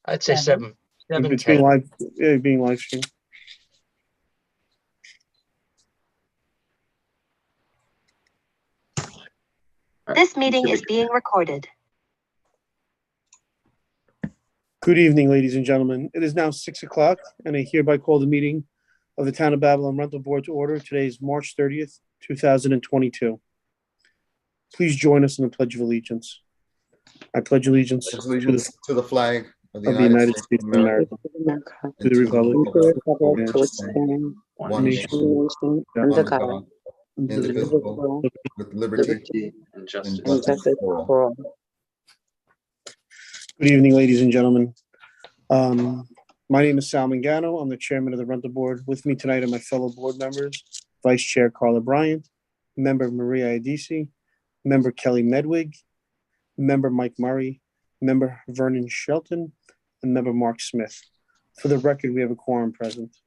I'd say seven, It's 10. being live streamed. This meeting is being recorded. Good evening, ladies and gentlemen. It is now 6 o'clock, and I hereby call the meeting of the Town of Babylon Rental Board to order. Today is March 30th, 2022. Please join us in the Pledge of Allegiance. I pledge allegiance to the flag of the of the United States of America, to the republic to which stands one nation, under God, indivisible, with liberty and justice for all. Good evening, ladies and gentlemen. My name is Sal Mangano. I'm the chairman of the rental board. With me tonight are my fellow board members, Vice Chair Carla Bryant, Member Maria Adisi, Member Kelly Medwig, Member Mike Murray, Member Vernon Shelton, and Member Mark Smith. For the record, we have a quorum present.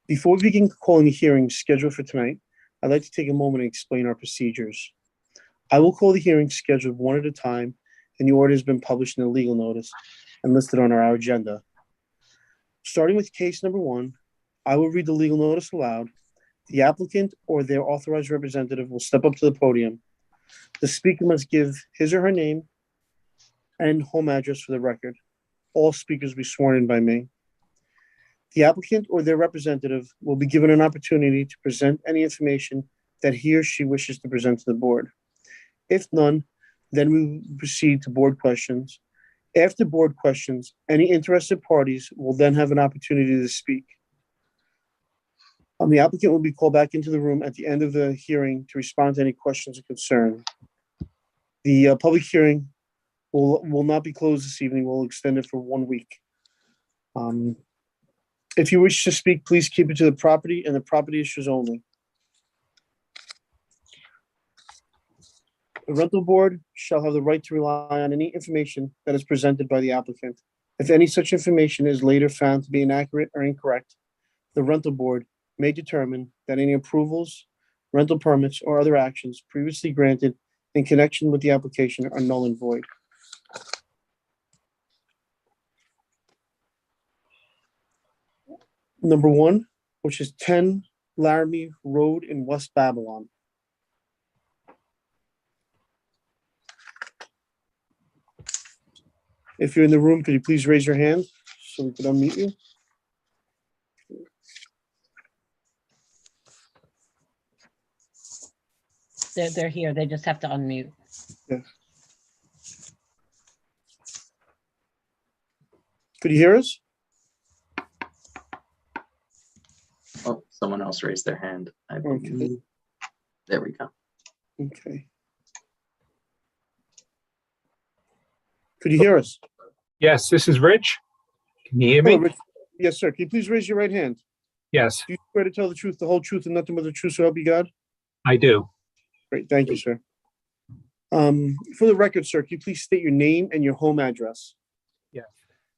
Before we begin calling the hearing scheduled for tonight, I'd like to take a moment and explain our procedures. I will call the hearing scheduled one at a time, and the order has been published in the legal notice and listed on our agenda. Starting with case number 1, I will read the legal notice aloud. The applicant or their authorized representative will step up to the podium. The speaker must give his or her name and home address for the record. All speakers will be sworn in by me. The applicant or their representative will be given an opportunity to present any information that he or she wishes to present to the board. If none, then we will proceed to board questions. After board questions, any interested parties will then have an opportunity to speak. The applicant will be called back into the room at the end of the hearing to respond to any questions or concerns. The public hearing will not be closed this evening. We'll extend it for 1 week. If you wish to speak, please keep it to the property and the property issues only. The rental board shall have the right to rely on any information that is presented by the applicant. If any such information is later found to be inaccurate or incorrect, the rental board may determine that any approvals, rental permits, or other actions previously granted in connection with the application are null and void. Number 1, which is 10 Laramie Road in West Babylon. If you're in the room, could you please raise your hand so we can unmute you? They're here. They just have to unmute. Yes. Could you hear us? Oh, someone else raised their hand. I believe. Okay. There we go. Okay. Could you hear us? Yes, this is Rich. Can you hear me? Hello, Rich. Yes, sir. Can you please raise your right hand? Yes, Do you swear to tell the truth, the whole truth, and nothing but the truth, so help you God? I do. Great. Thank you, sir. For the record, sir, can you please state your name and your home address? Yes.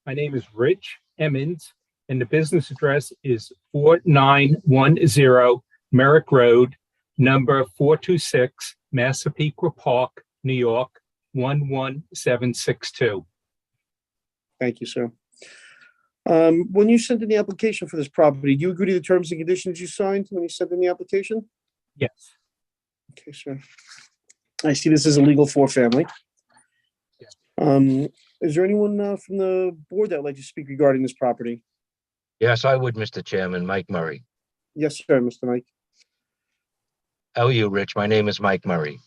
My name is Rich Emmons, and the business address is 4910 Merrick Road, number 426, Massapequa Park, New York, 11762. Thank you, sir. When you sent in the application for this property, do you agree to the terms and conditions you signed when you sent in the application? Yes. Okay, sir. I see this is a legal 4-family. Yeah. Is there anyone from the board that would like to speak regarding this property? Yes, I would, Mr. Chairman. Mike Murray. Yes, sir, Mr. Mike. How are you, Rich? My name is Mike Murray.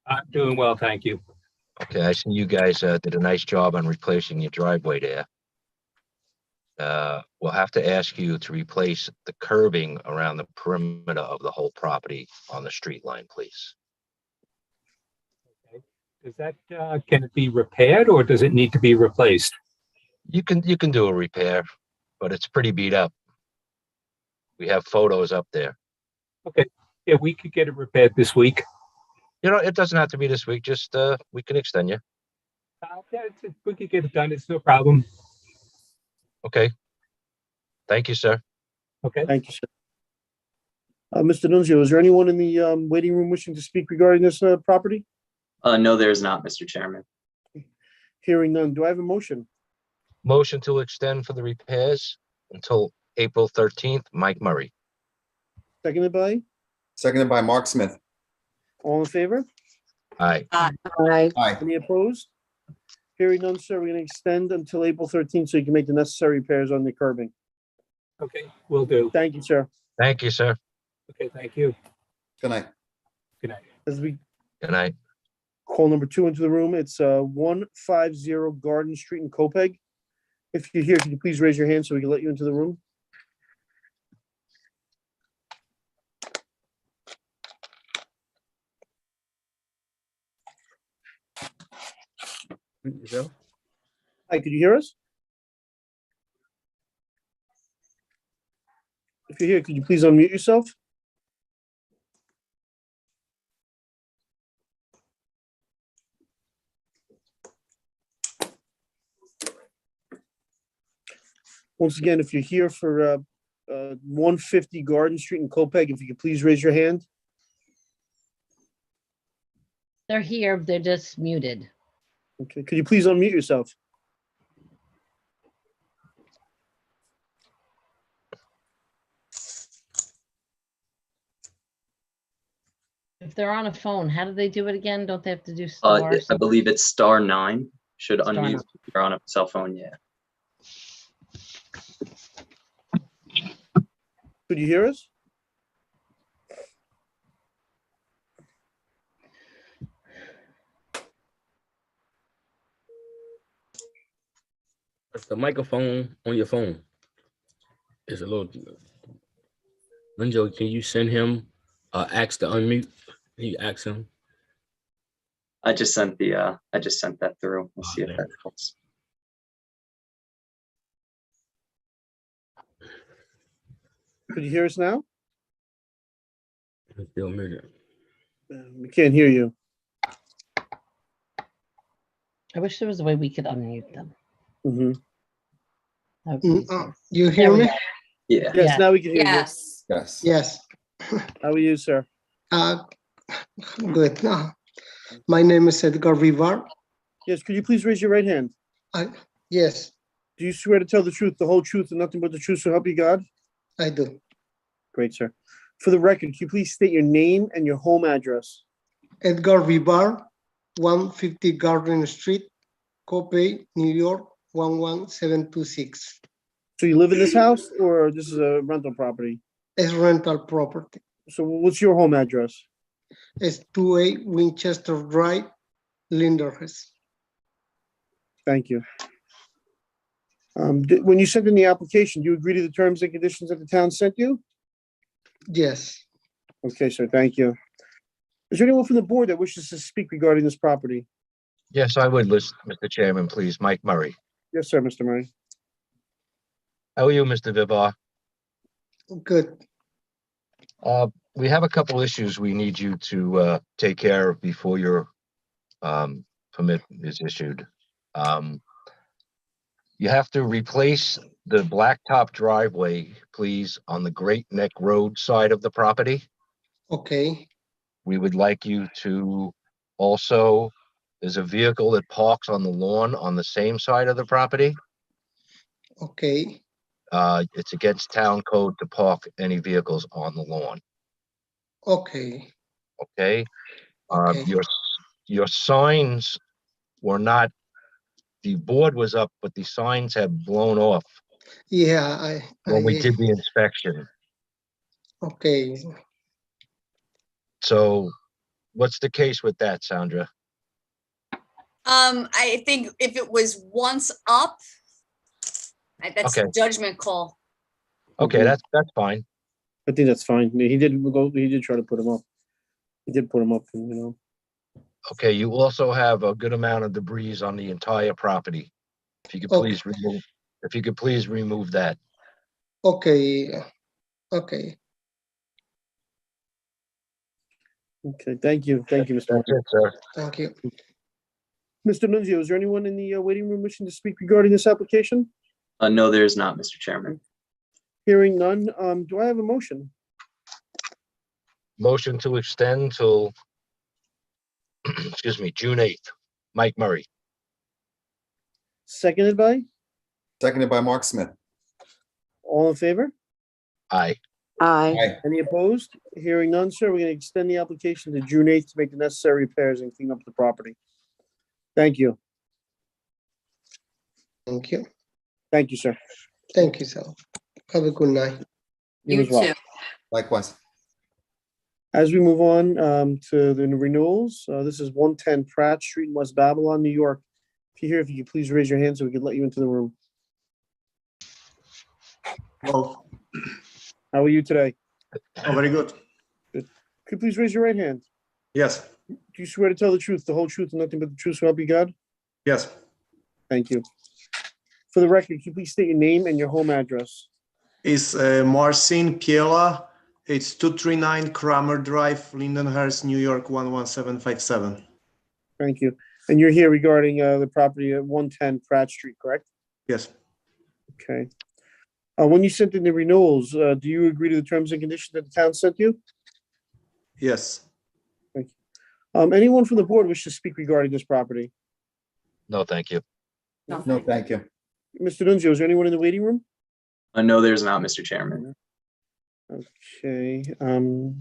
I'm doing well, thank you. Okay, I see you guys did a nice job on replacing your driveway there. We'll have to ask you to replace the curbing around the perimeter of the whole property on the street line, please. Okay. Does that, can it be repaired or does it need to be replaced? You can do a repair, but it's pretty beat up. We have photos up there. Okay, yeah, we could get it repaired this week. You know, it doesn't have to be this week. Just we can extend you. Yeah, we could get it done. It's no problem. Okay. Thank you, sir. Okay. Thank you, sir. Mr. Nunzio, is there anyone in the waiting room wishing to speak regarding this property? No, there is not, Mr. Chairman. Hearing none, do I have a motion? Motion to extend for the repairs until April 13th, Mike Murray. Seconded by, Seconded by Mark Smith. all in favor? Aye. Aye. Aye. Any opposed? Hearing none, sir, we're gonna extend until April 13th so you can make the necessary repairs on the curbing. Okay, will do. Thank you, sir. Thank you, sir. Okay, thank you. Good night. Good night. As we Good night. call number 2 into the room, it's 150 Garden Street in Copeg. If you're here, can you please raise your hand so we can let you into the room? Hi, could you hear us? If you're here, could you please unmute yourself? Once again, if you're here for 150 Garden Street in Copeg, if you could please raise your hand. They're here, they're just muted. Okay, could you please unmute yourself? If they're on a phone, how do they do it again? Don't they have to do star? or I something? believe it's *9. Should Star unmute 9. if you're on a cell phone, yeah. Could you hear us? The microphone on your phone is a little. Linjo, can you send him ask to unmute? Can you ask him? I just sent that through. We'll see if that helps. Could you hear us now? He's still muted. We can't hear you. I wish there was a way we could unmute them. Mhm. That would be easier. You hear There we me? go. Yeah. Yes, now we can hear Yes. Yes. Yes. you. How are you, sir? Good. My name is Edgar Rivar. Yes, could you please raise your right hand? Yes, Do you swear to tell the truth, the whole truth, and nothing but the truth, so help you God? I do. Great, sir. For the record, can you please state your name and your home address? Edgar Rivar, 150 Garden Street, Copey, New York, 11726. So you live in this house, or this is a rental property? It's rental property. So what's your home address? It's 28 Winchester Drive, Linderhurst. Thank you. When you sent in the application, do you agree to the terms and conditions that the town sent you? Yes. Okay, sir, thank you. Is there anyone from the board that wishes to speak regarding this property? Yes, I would list, Mr. Chairman, please. Mike Murray. Yes, sir, Mr. Murray. How are you, Mr. Vivar? Good. We have a couple issues we need you to take care of before your permit is issued. You have to replace the blacktop driveway, please, on the Great Neck Road side of the property. Okay. We would like you to also, there's a vehicle that parks on the lawn on the same side of the property. Okay. It's against town code to park any vehicles on the lawn. Okay. Okay? Okay. Your signs were not, the board was up, but the signs had blown off Yeah, when we did the inspection. Okay. So what's the case with that, Sandra? I think if it was once up, that's Okay. judgment call. Okay, that's fine. I think that's fine. He did try to put them up. He did put them up, you know. Okay, you also have a good amount of debris on the entire property. If you could please remove that. Okay. Okay. Okay, thank you. Thank you, Mr. That's Murray. it, sir. Thank you. Mr. Nunzio, is there anyone in the waiting room wishing to speak regarding this application? No, there is not, Mr. Chairman. Hearing none, do I have a motion? Motion to extend till, excuse me, June 8th. Mike Murray. Seconded by? Seconded by Mark Smith. All in favor? Aye. Aye. Any opposed? Hearing none, sir, we're gonna extend the application to June 8th to make the necessary repairs and clean up the property. Thank you. Thank you. Thank you, sir. Thank you, Sal. Have a good night. You You as well. too. Likewise. As we move on to the renewals, this is 110 Pratt Street, in West Babylon, New York. If you're here, if you could please raise your hand so we can let you into the room. Well, How are you today? oh, very good. Could you please raise your right hand? Yes, Do you swear to tell the truth, the whole truth, and nothing but the truth, so help you God? yes. Thank you. For the record, can you please state your name and your home address? It's Marcin Piela. It's 239 Kramer Drive, Lindenhurst, New York, 11757. Thank you. And you're here regarding the property at 110 Pratt Street, correct? Yes, Okay. When you sent in the renewals, do you agree to the terms and conditions that the town sent you? yes. Anyone from the board wish to speak regarding this property? No, thank you. No, thank you. Mr. Nunzio, is there anyone in the waiting room? No, there's not, Mr. Chairman. Okay,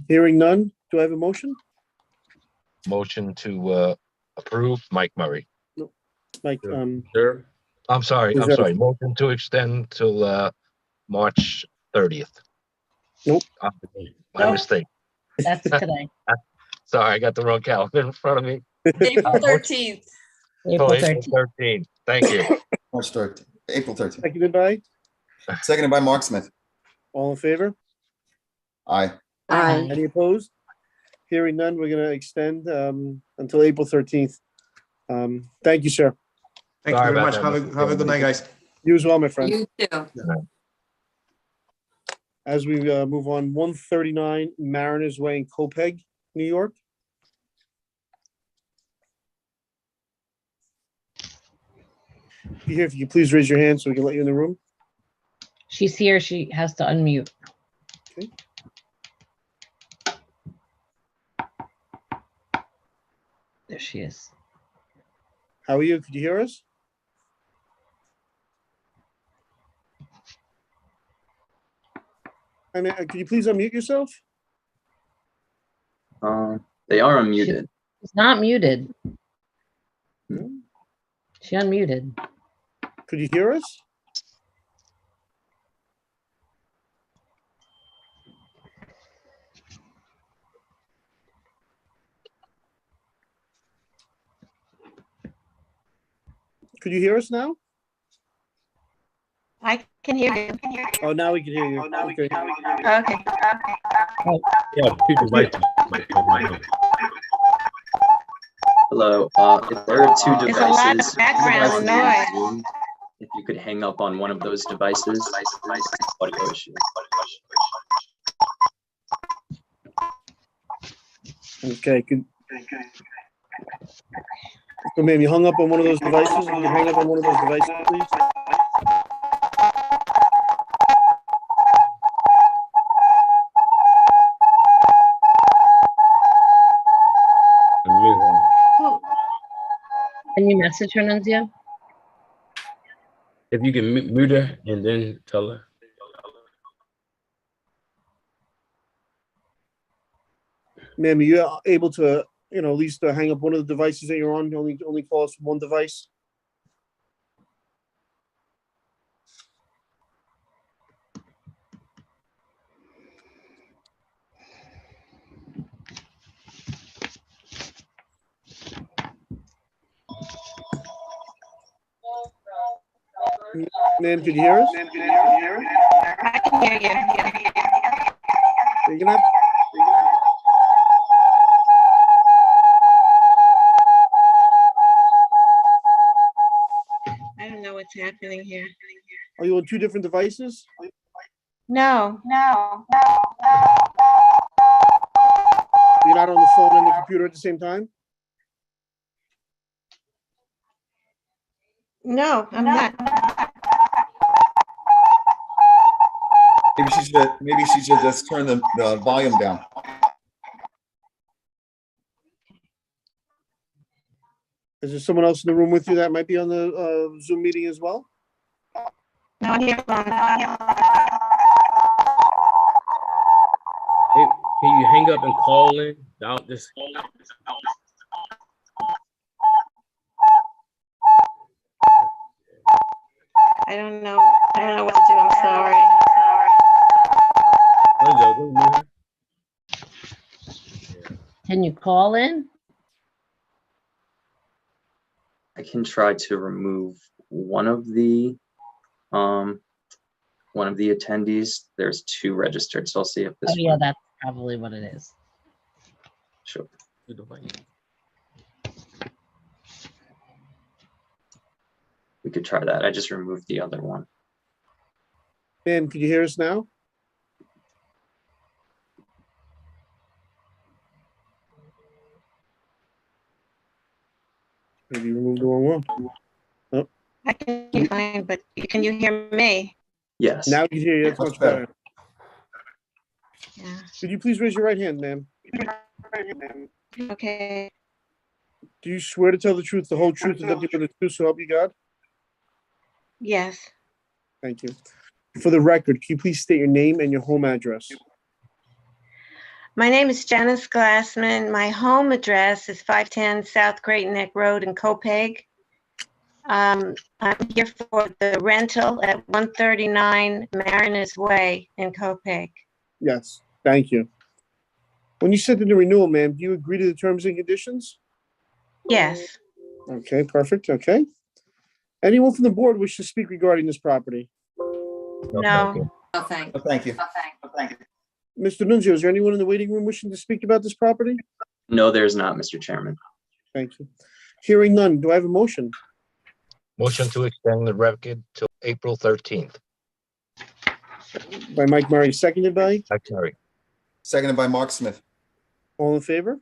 hearing none, do I have a motion? Motion to approve, Mike Murray. Like, Sir, I'm sorry, Is I'm there- sorry. Motion to extend till March 30th. Nope. My Nope. mistake. That's today, Sorry, I got the wrong calendar in front of me. April 13th. April April 13th. 13th. Thank you. March 13th, April 13th. seconded by, Seconded by Mark Smith. all in favor? Aye. Any opposed? Hearing none, we're gonna extend until April 13th. Thank you, sir. Thank Sorry you very about much. that, Have Mr. a good night, guys. You as well, my friend. You too. As we move on, 139 Mariners Way in Copeg, New York. If you're here, if you could please raise your hand so we can let you in the room. She's here. She has to unmute. Okay. There she is. How are you? Could you hear us? I mean, could you please unmute yourself? They are unmuted. She's not muted. Hmm? She unmuted. Could you hear us? Could you hear us now? I can hear you. Oh, now we can hear you. Okay. Okay. yeah, people might. Hello. If there are two There's a lot of devices, background noise. Zoom, if you could hang up on one of those devices, audio issue. Okay. So, ma'am, you hung up on one of those devices? Can you hang up on one of those devices, please? Can you message her, Nunzio? If you can mute her and then tell her. Ma'am, are you able to, at least hang up one of the devices that you're on? Only call us from one device? Ma'am, could you hear us? I can hear you. You're gonna have I don't know what's happening here. Are you on two different devices? No. You're not on the phone and the computer at the same time? No, I'm not. Maybe she should just turn the volume down. Is there someone else in the room with you that might be on the Zoom meeting as well? No, I'm here alone. Hey, can you hang up and call in out this? I don't know what to do. I'm sorry. Linda, go mute her. Can you call in? I can try to remove one of the attendees. There's 2 registered, so I'll see if this Oh, yeah, works. that's probably what it is. Sure. We could try that. I just removed the other one. Ben, could you hear us now? Maybe you removed the wrong one. Oh, I can hear you fine, but can you hear me? Yes. now you can hear you. That's much better. Yeah. Could you please raise your right hand, ma'am? Okay. Do you swear to tell the truth, the whole truth, and nothing but the truth, so help you God? Yes. Thank you. For the record, can you please state your name and your home address? My name is Janice Glassman. My home address is 510 South Great Neck Road in Copeg. I'm here for the rental at 139 Mariners Way in Copeg. Yes, thank you. When you sent in the renewal, ma'am, do you agree to the terms and conditions? Yes. Okay, perfect. Okay. Anyone from the board wish to speak regarding this property? No. Oh, thank. Thank you. Mr. Nunzio, is there anyone in the waiting room wishing to speak about this property? No, there's not, Mr. Chairman. Thank you. Hearing none, do I have a motion? Motion to extend the record till April 13th. By Mike Murray, seconded by? Mike Murray. Seconded by Mark Smith. All in favor?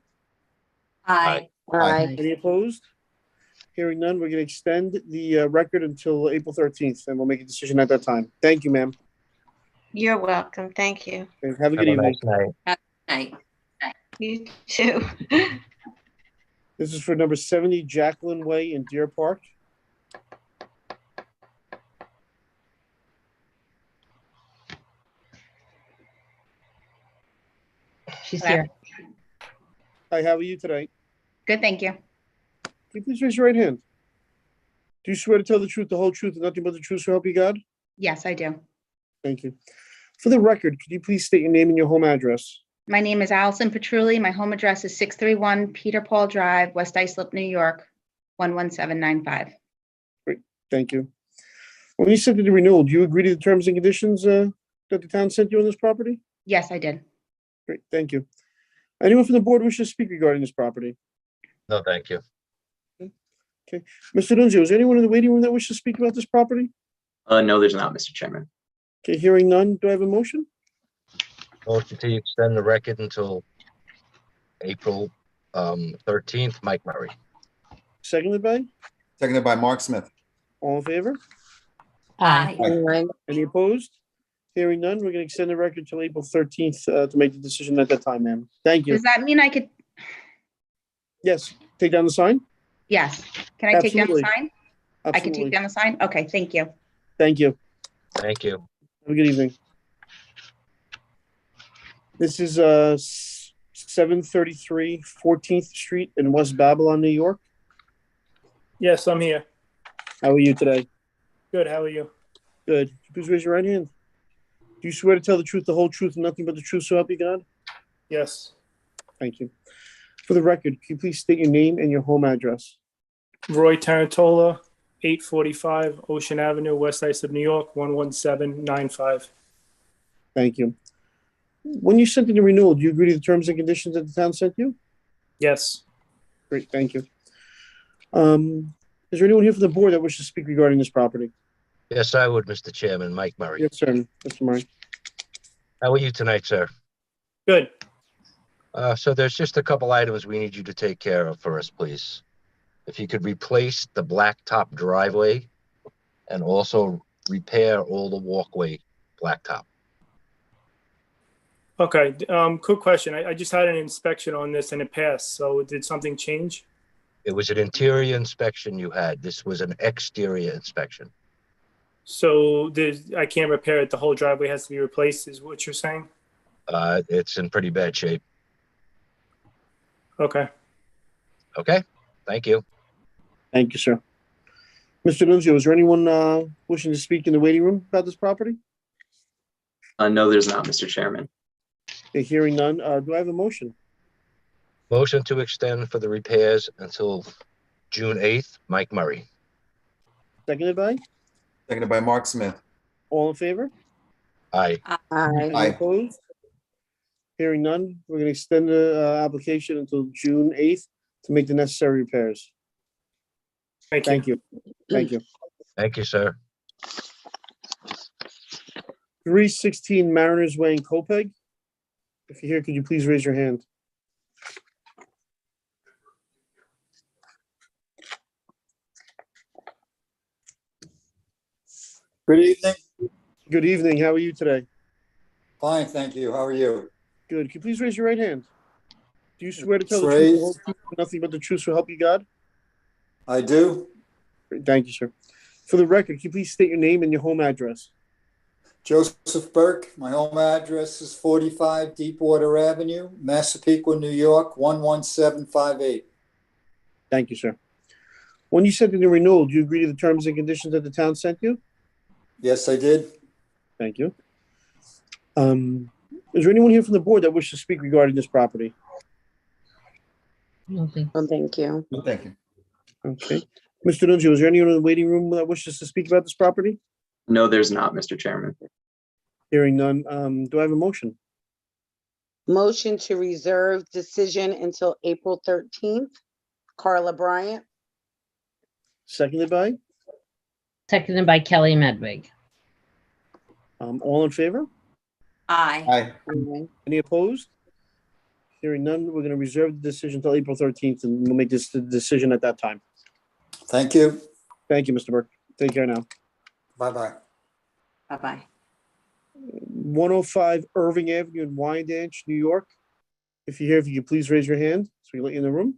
Aye. Aye. Any opposed? Hearing none, we're going to extend the record until April 13th, and we'll make a decision at that time. Thank you, ma'am. You're welcome. Thank you. Okay, have a Have good a evening. nice night. Night. You too. This is for number 70 Jacqueline Way in Deer Park. She's here. Hi, how are you tonight? Good, thank you. Can you please raise your right hand? Do you swear to tell the truth, the whole truth, and nothing but the truth, so help you God? Yes, I do. Thank you. For the record, could you please state your name and your home address? My name is Allison Petrulli. My home address is 631 Peter Paul Drive, West Islip, New York, 11795. Thank you. When you sent in the renewal, do you agree to the terms and conditions that the town sent you on this property? Yes, I did. Great, thank you. Anyone from the board wish to speak regarding this property? No, thank you. Okay. Mr. Nunzio, is there anyone in the waiting room that wishes to speak about this property? No, there's not, Mr. Chairman. Okay, hearing none, do I have a motion? Motion to extend the record until April 13th. Mike Murray. Seconded by? Seconded by Mark Smith. All in favor? Aye. Any opposed? Hearing none, we're going to extend the record till April 13th to make the decision at that time, ma'am. Thank you. Does that mean I could? Yes, take down the sign? Yes. Can I take down the Absolutely. sign? I can Absolutely. take down the sign? Okay, thank you. Thank you. Thank you. Have a good evening. This is 733 14th Street in West Babylon, New York. Yes, I'm here. How are you today? Good, how are you? Good. Please raise your right hand. Do you swear to tell the truth, the whole truth, and nothing but the truth, so help you God? Yes. Thank you. For the record, can you please state your name and your home address? Roy Tarantola, 845 Ocean Avenue, West Islip, New York, 11795. Thank you. When you sent in the renewal, do you agree to the terms and conditions that the town sent you? Yes. Great, thank you. Is there anyone here from the board that wishes to speak regarding this property? Yes, I would, Mr. Chairman. Mike Murray. Yes, sir. Mr. Murray. How are you tonight, sir? Good. So there's just a couple items we need you to take care of for us, please. If you could replace the blacktop driveway and also repair all the walkway blacktop. Okay, quick question. I just had an inspection on this and it passed, so did something change? It was an interior inspection you had. This was an exterior inspection. So I can't repair it. The whole driveway has to be replaced, is what you're saying? It's in pretty bad shape. Okay. Okay, thank you. Thank you, sir. Mr. Nunzio, is there anyone wishing to speak in the waiting room about this property? No, there's not, Mr. Chairman. Okay, hearing none, do I have a motion? Motion to extend for the repairs until June 8th, Mike Murray. Seconded by? Seconded by Mark Smith. All in favor? Aye. Any Aye. opposed? Hearing none, we're going to extend the application until June 8th to make the necessary repairs. Thank you. Thank you. Thank you, sir. 316 Mariners Way in Copeg. If you're here, could you please raise your hand? Good evening. Good evening. How are you today? Fine, thank you. How are you? Good. Could you please raise your right hand? Do you swear to tell the It's truth, the raised. whole truth, and nothing but the truth, so help you God? I do. Great. Thank you, sir. For the record, can you please state your name and your home address? Joseph Burke. My home address is 45 Deepwater Avenue, Massapequa, New York, 11758. Thank you, sir. When you sent in the renewal, do you agree to the terms and conditions that the town sent you? Yes, I did. Thank you. Is there anyone here from the board that wishes to speak regarding this property? No, thank you. No, thank you. Okay. Mr. Nunzio, is there anyone in the waiting room that wishes to speak about this property? No, there's not, Mr. Chairman. Hearing none, do I have a motion? Motion to reserve decision until April 13th. Carla Bryant. Seconded by? Seconded by Kelly Medwig. All in favor? Aye. Aye. Any opposed? Hearing none, we're going to reserve the decision until April 13th, and we'll make this decision at that time. Thank you. Thank you, Mr. Burke. Take care now. Bye-bye. Bye-bye. 105 Irving Avenue in Wyandanch, New York. If you're here, if you could please raise your hand so we can let you in the room.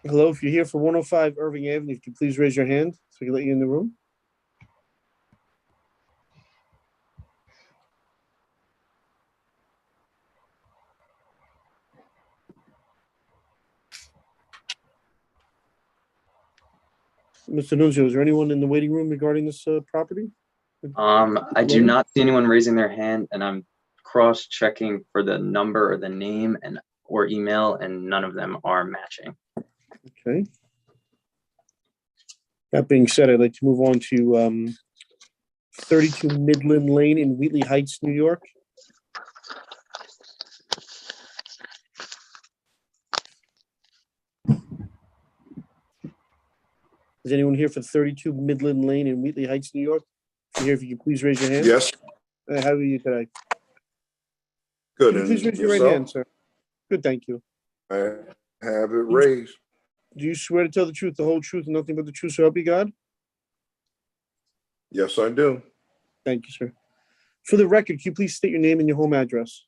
Hello, if you're here for 105 Irving Avenue, if you could please raise your hand so we can let you in the room. Mr. Nunzio, is there anyone in the waiting room regarding this property? I do not see anyone raising their hand, and I'm cross-checking for the number or the name or email, and none of them are matching. Okay. That being said, I'd like to move on to 32 Midland Lane in Wheatley Heights, New York. Is anyone here for 32 Midland Lane in Wheatley Heights, New York? If you're here, if you could please raise your hand. Yes. How are you today? Good. Could you please raise your right hand, sir? Good, thank you. I have it raised. Do you swear to tell the truth, the whole truth, and nothing but the truth, so help you God? Yes, I do. Thank you, sir. For the record, can you please state your name and your home address?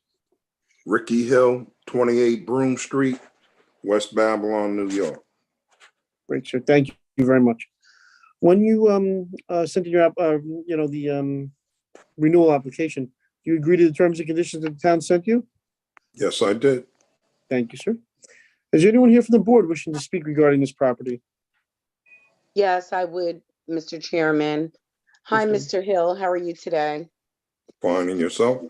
Ricky Hill, 28 Broome Street, West Babylon, New York. Great, sir. Thank you very much. When you sent in your the renewal application, you agree to the terms and conditions that the town sent you? Yes, I did. Thank you, sir. Is there anyone here from the board wishing to speak regarding this property? Yes, I would, Mr. Chairman. Hi, Okay. Mr. Hill. How are you today? Fine, and yourself?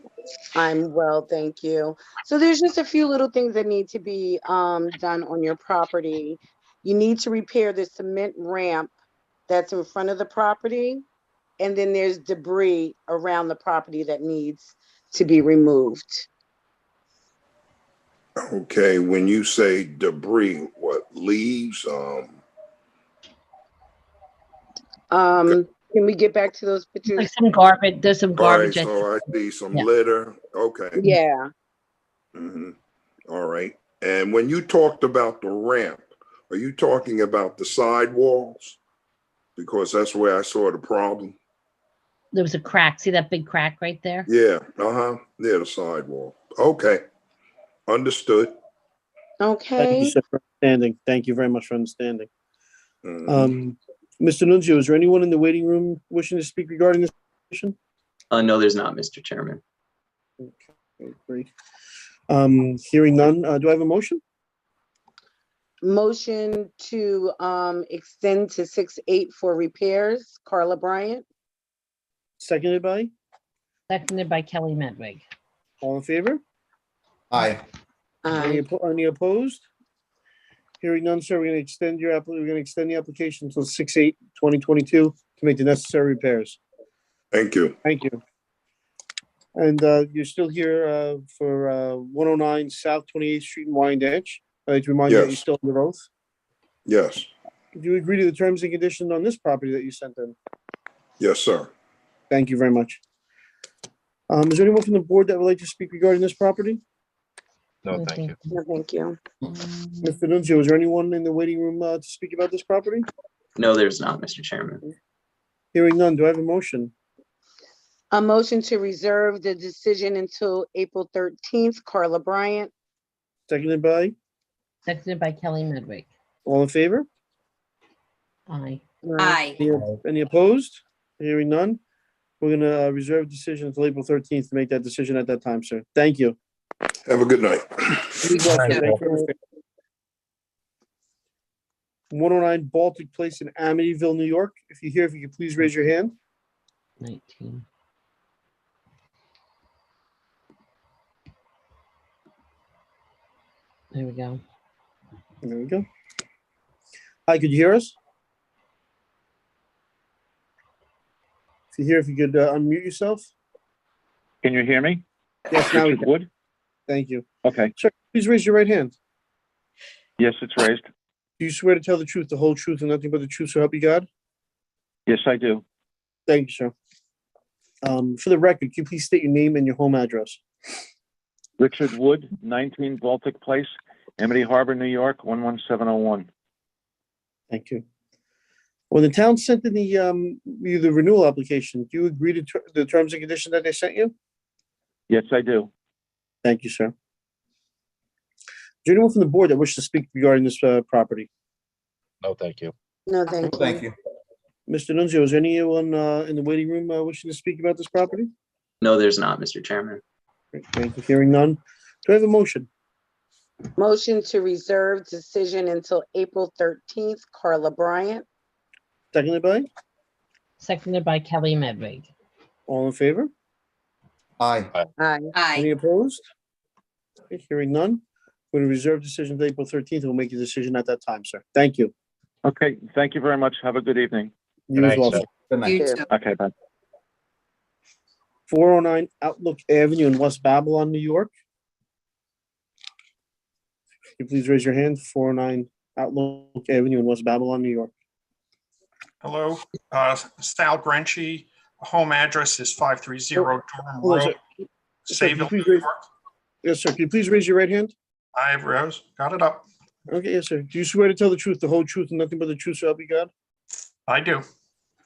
I'm well, thank you. So there's just a few little things that need to be done on your property. You need to repair the cement ramp that's in front of the property, and then there's debris around the property that needs to be removed. Okay, when you say debris, what, leaves? Can we get back to those pictures? Like some garbage, there's some All right, garbage. so I see some Yeah. litter. Okay. Yeah. Mhm. All right. And when you talked about the ramp, are you talking about the sidewalls? Because that's where I saw the problem. There was a crack. See that big crack right there? Yeah, near the sidewalk. Okay, understood. Thank you, Okay, sir, for understanding. Thank you very much for understanding. Mhm. Mr. Nunzio, is there anyone in the waiting room wishing to speak regarding this petition? No, there's not, Mr. Chairman. Okay, great. Hearing none, do I have a motion? motion to extend to 6/8 for repairs. Carla Bryant. Seconded by? Seconded by Kelly Medwig. All in favor? Aye. Any, Aye. any opposed? Hearing none, sir, we're gonna extend the application until 6/8/2022 to make the necessary repairs. Thank you. Thank you. And you're still here for 109 South 28th Street in Wyandanch. I'd like to remind you that you're Yes. still under oath. Yes, Do you agree to the terms and conditions on this property that you sent in? yes, sir. Thank you very much. Is there anyone from the board that would like to speak regarding this property? No, thank you. No, thank you. Mr. Nunzio, is there anyone in the waiting room to speak about this property? No, there's not, Mr. Chairman. Hearing none, do I have a motion? A motion to reserve the decision until April 13th. Carla Bryant. Seconded by? Seconded by Kelly Medwig. All in favor? Aye. Aye. Any opposed? Hearing none. We're gonna reserve decision until April 13th to make that decision at that time, sir. Thank you. Have a good night. You as well, sir. Thank you for understanding. 109 Baltic Place in Amityville, New York. If you're here, if you could please raise your hand. 19. There we go. There we go. Hi, could you hear us? If you're here, if you could unmute yourself. Can you hear me? Yes, now we Richard can. Wood? Thank you. Okay. Sir, please raise your right hand. Yes, it's raised. Do you swear to tell the truth, the whole truth, and nothing but the truth, so help you God? Yes, I do. Thank you, sir. For the record, can you please state your name and your home address? Richard Wood, 19 Baltic Place, Amity Harbor, New York, 11701. Thank you. When the town sent in the renewal application, do you agree to the terms and conditions that they sent you? Yes, I do. Thank you, sir. Is there anyone from the board that wishes to speak regarding this property? No, thank you. No, thank you. Thank you. Mr. Nunzio, is there anyone in the waiting room wishing to speak about this property? No, there's not, Mr. Chairman. Great, thank you. Hearing none. Do I have a motion? Motion to reserve decision until April 13th. Carla Bryant. Seconded by? Seconded by Kelly Medwig. All in favor? Aye. Aye. Any Aye. opposed? Okay, hearing none. We're going to reserve decision to April 13th, and we'll make a decision at that time, sir. Thank you. Okay, thank you very much. Have a good evening. You as well, sir. sir. Good night. You too. Okay, bye. 409 Outlook Avenue in West Babylon, New York. Can you please raise your hand? 409 Outlook Avenue in West Babylon, New York. Hello, Sal Grenchi. Home address is 530 Durham Hold on, Road, sir. Sir, can you Sayville, please New raise- York. Yes, sir. Can you please raise your right hand? I have Rose, got it up. Okay, yes, sir. Do you swear to tell the truth, the whole truth, and nothing but the truth, so help you God? I do.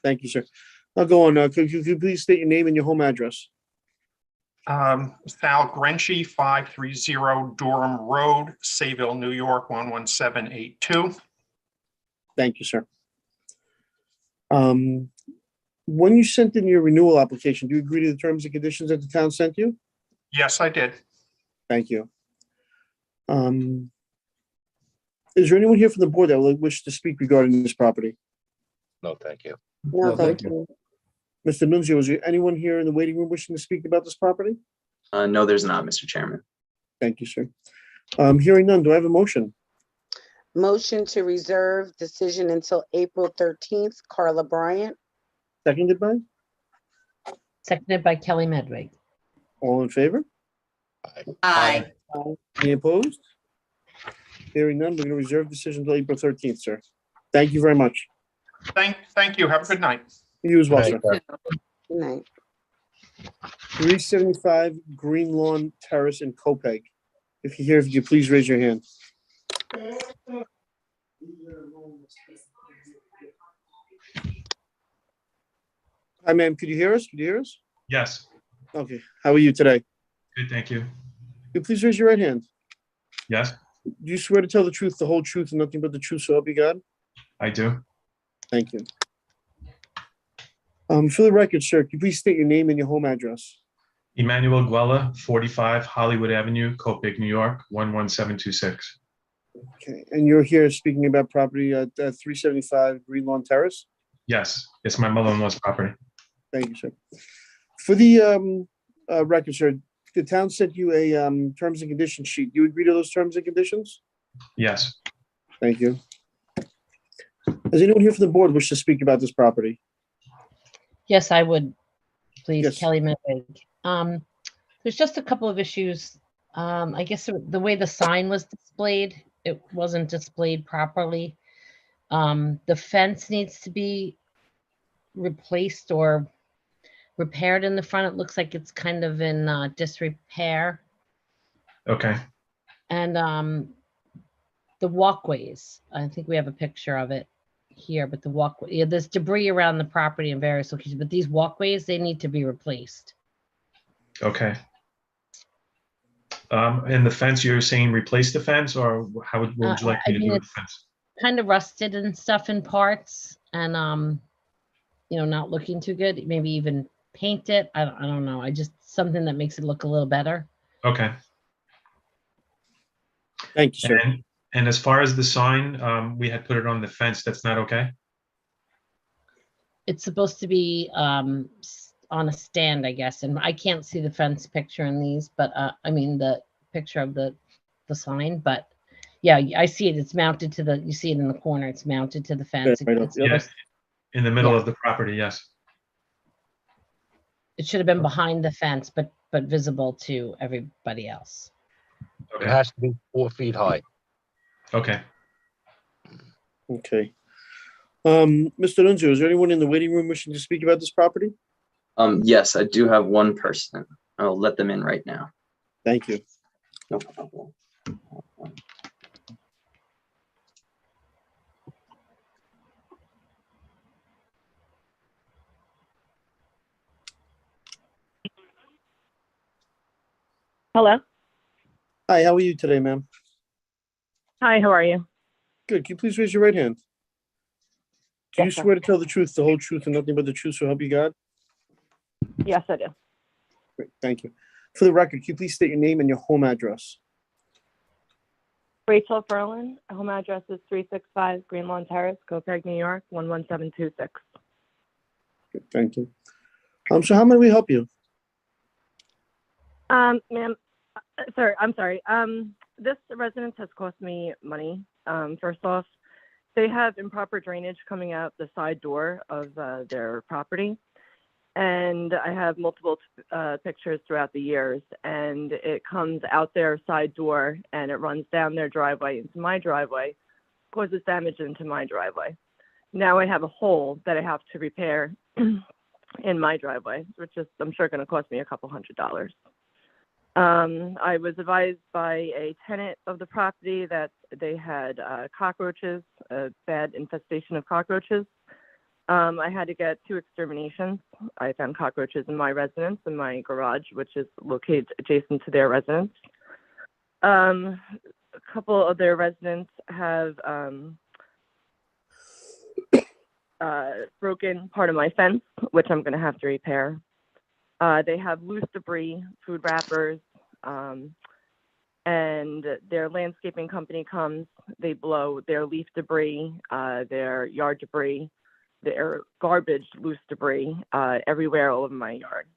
Thank you, sir. I'll go on. Could you please state your name and your home address? Sal Grenchi, 530 Durham Road, Sayville, New York, 11782. Thank you, sir. When you sent in your renewal application, do you agree to the terms and conditions that the town sent you? Yes, I did. Thank you. Is there anyone here from the board that would wish to speak regarding this property? No, thank you. No, thank you. Mr. Nunzio, is there anyone here in the waiting room wishing to speak about this property? No, there's not, Mr. Chairman. Thank you, sir. Hearing none, do I have a motion? Motion to reserve decision until April 13th. Carla Bryant. Seconded by? Seconded by Kelly Medwig. All in favor? Aye. Any opposed? Hearing none, we're going to reserve decision until April 13th, sir. Thank you very much. Thank you. Have a good night. You as well, Good sir. night, Good night. 375 Green Lawn Terrace in Copeg. If you're here, if you could please raise your hand. Hi, ma'am. Could you hear us? Could you hear us? Yes, Okay. How are you today? good, thank you. Could you please raise your right hand? Yes, Do you swear to tell the truth, the whole truth, and nothing but the truth, so help you God? I do. Thank you. For the record, sir, could you please state your name and your home address? Emmanuel Guella, 45 Hollywood Avenue, Copic, New York, 11726. Okay. And you're here speaking about property at 375 Green Lawn Terrace? Yes, it's my mother-in-law's property. Thank you, sir. For the record, sir, the town sent you a terms and conditions sheet. Do you agree to those terms and conditions? Yes. Thank you. Does anyone here from the board wish to speak about this property? Yes, I would, please, Yes. Kelly Medwig. There's just a couple of issues. I guess the way the sign was displayed, it wasn't displayed properly. The fence needs to be replaced or repaired in the front. It looks like it's kind of in disrepair. Okay. And the walkways, I think we have a picture of it here, but the walkway, yeah, there's debris around the property in various locations, but these walkways, they need to be replaced. Okay. And the fence, you're saying replace the fence, or what would you like me to do with the fence? Kind of rusted and stuff in parts, and not looking too good. Maybe even paint it. I don't know. I just something that makes it look a little better. Okay. Thank you, sir. And as far as the sign, we had put it on the fence. That's not okay? It's supposed to be on a stand, I guess. And I can't see the fence picture in these, but I mean the picture of the sign. But yeah, I see it. It's mounted to the. You see it in the corner. It's mounted to the fence. Yeah, right up, yep. Yes. In the middle Yeah. of the property. Yes. It should have been behind the fence, but visible to everybody else. It has to be 4 feet high. Okay. Okay. Mr. Nunzio, is there anyone in the waiting room wishing to speak about this property? Yes, I do have one person. I'll let them in right now. Thank you. No problem. Hello. Hi, how are you today, ma'am? Hi, how are you? Good. Can you please raise your right hand? Do you Yes, sir. swear to tell the truth, the whole truth, and nothing but the truth, so help you God? Yes, I do. Great. Thank you. For the record, can you please state your name and your home address? Rachel Ferlin. Home address is 365 Green Lawn Terrace, Copic, New York, 11726. Good. Thank you. So how may we help you? Ma'am, I'm sorry. This residence has cost me money. First off, they have improper drainage coming out the side door of their property. And I have multiple pictures throughout the years, and it comes out their side door and it runs down their driveway into my driveway, causes damage into my driveway. Now I have a hole that I have to repair in my driveway, which is, I'm sure, going to cost me a couple $100. I was advised by a tenant of the property that they had cockroaches, a bad infestation of cockroaches. I had to get 2 exterminations. I found cockroaches in my residence, in my garage, which is located adjacent to their residence. A couple of their residents have broken part of my fence, which I'm going to have to repair. They have loose debris, food wrappers, and their landscaping company comes. They blow their leaf debris, their yard debris, their garbage, loose debris everywhere all over my yard.